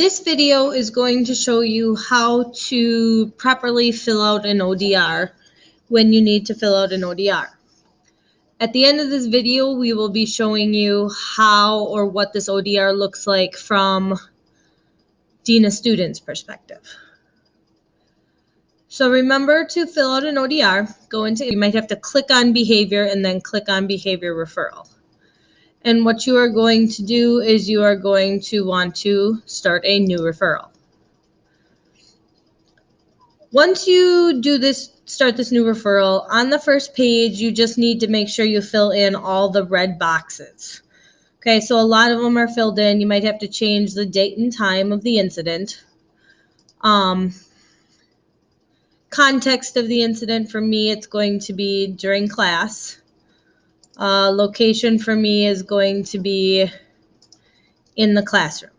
This video is going to show you how to properly fill out an ODR when you need to fill out an ODR. At the end of this video, we will be showing you how or what this ODR looks like from Dean of Students' perspective. So remember, to fill out an ODR, you might have to click on behavior and then click on behavior referral. And what you are going to do is you are going to want to start a new referral. Once you do this, start this new referral, on the first page, you just need to make sure you fill in all the red boxes. Okay, so a lot of them are filled in. You might have to change the date and time of the incident. Context of the incident, for me, it's going to be during class. Location for me is going to be in the classroom.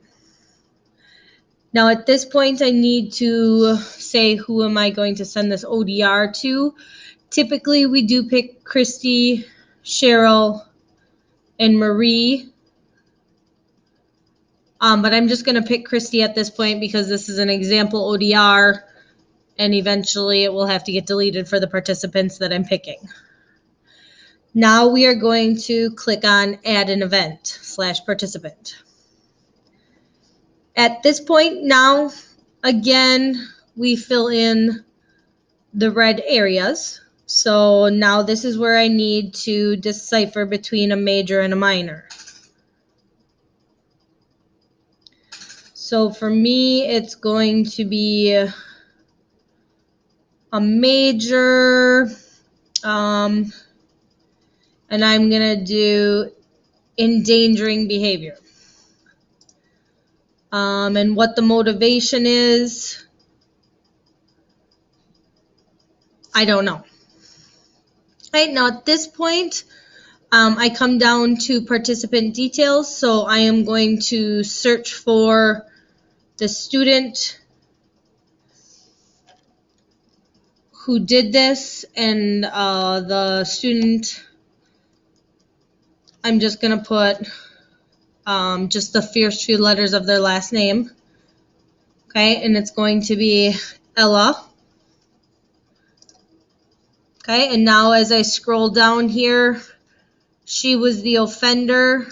Now at this point, I need to say, who am I going to send this ODR to? Typically, we do pick Christy, Cheryl, and Marie. But I'm just going to pick Christy at this point because this is an example ODR, and eventually it will have to get deleted for the participants that I'm picking. Now we are going to click on Add an Event /participant. At this point now, again, we fill in the red areas. So now this is where I need to decipher between a major and a minor. So for me, it's going to be a major, and I'm going to do endangering behavior. And what the motivation is, I don't know. Right now at this point, I come down to participant details, so I am going to search for the student who did this, and the student, I'm just going to put just the first few letters of their last name. Okay, and it's going to be Ella. Okay, and now as I scroll down here, she was the offender.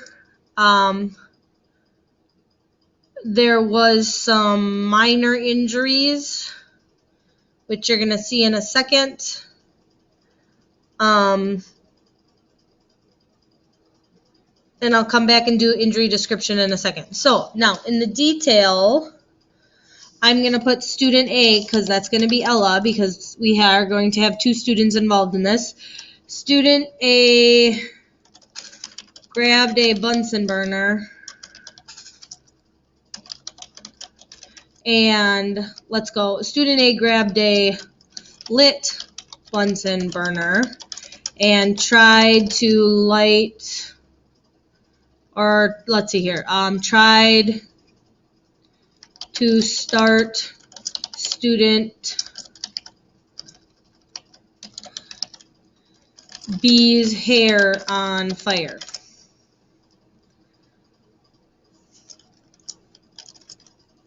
There was some minor injuries, which you're going to see in a second. And I'll come back and do injury description in a second. So now in the detail, I'm going to put student A because that's going to be Ella, because we are going to have two students involved in this. Student A grabbed a Bunsen burner, and let's go. Student A grabbed a lit Bunsen burner and tried to light, or let's see here, tried to start student B's hair on fire.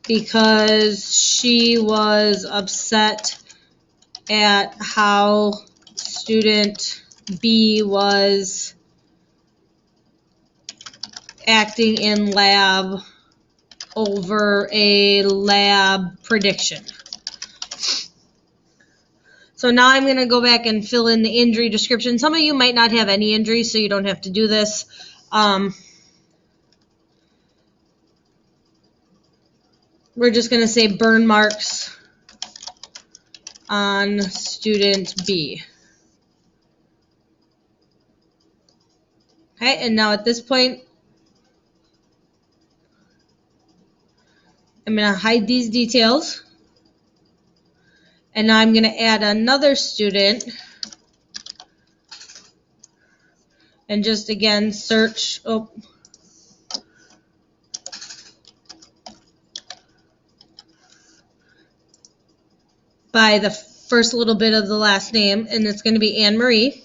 Because she was upset at how student B was acting in lab over a lab prediction. So now I'm going to go back and fill in the injury description. Some of you might not have any injuries, so you don't have to do this. We're just going to say burn marks on student B. Okay, and now at this point, I'm going to hide these details. And now I'm going to add another student. And just again search. By the first little bit of the last name, and it's going to be Anne Marie.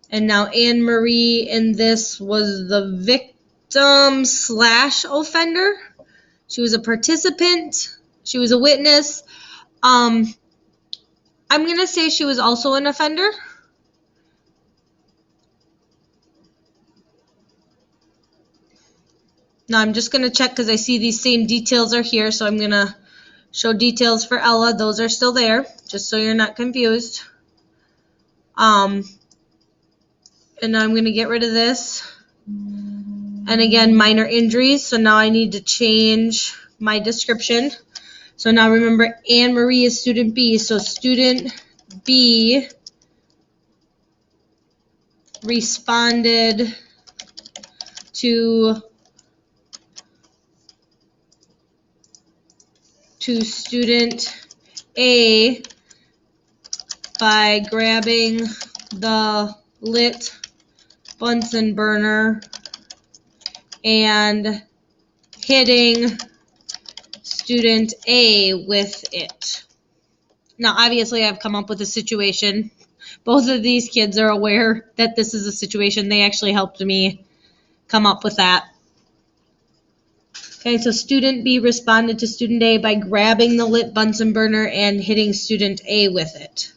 And now Anne Marie in this was the victim / offender. She was a participant. She was a witness. I'm going to say she was also an offender. Now I'm just going to check because I see these same details are here, so I'm going to show details for Ella. Those are still there, just so you're not confused. And now I'm going to get rid of this. And again, minor injuries. So now I need to change my description. So now remember, Anne Marie is student B. So student B responded to student A by grabbing the lit Bunsen burner and hitting student A with it. Now, obviously, I've come up with a situation. Both of these kids are aware that this is a situation. They actually helped me come up with that. Okay, so student B responded to student A by grabbing the lit Bunsen burner and hitting student A with it.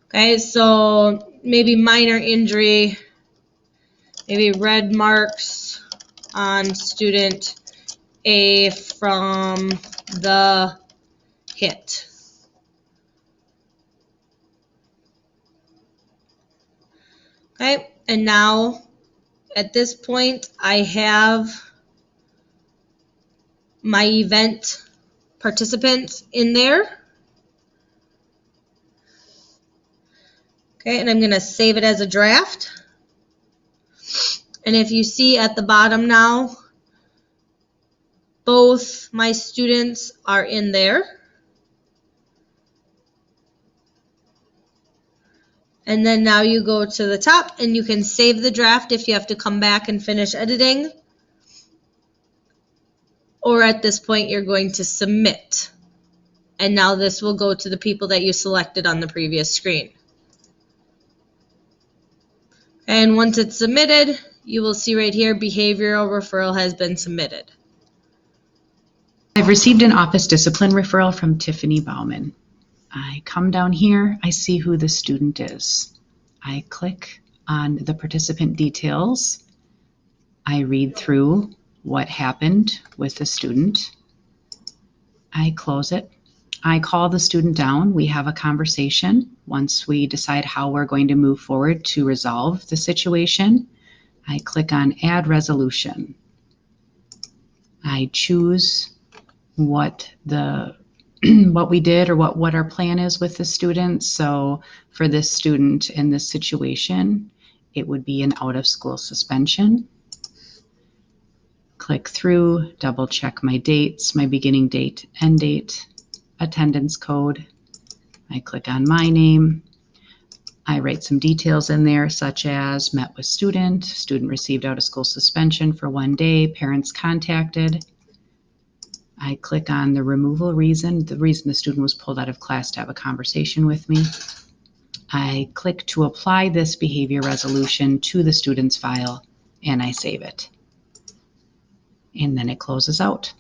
Okay, so maybe minor injury, maybe red marks on student A from the hit. Okay, and now at this point I have my event participants in there. Okay, and I'm going to save it as a draft. And if you see at the bottom now, both my students are in there. And then now you go to the top and you can save the draft if you have to come back and finish editing. Or at this point, you're going to submit. And now this will go to the people that you selected on the previous screen. And once it's submitted, you will see right here, behavioral referral has been submitted. I've received an office discipline referral from Tiffany Bauman. I come down here, I see who the student is. I click on the participant details. I read through what happened with the student. I close it. I call the student down. We have a conversation. Once we decide how we're going to move forward to resolve the situation, I click on Add Resolution. I choose what we did or what our plan is with the student. So for this student in this situation, it would be an out-of-school suspension. Click through, double check my dates, my beginning date, end date, attendance code. I click on my name. I write some details in there such as met with student received out-of-school suspension for 1 day, parents contacted. I click on the removal reason, the reason the student was pulled out of class to have a conversation with me. I click to apply this behavior resolution to the student's file and I save it. And then it closes out.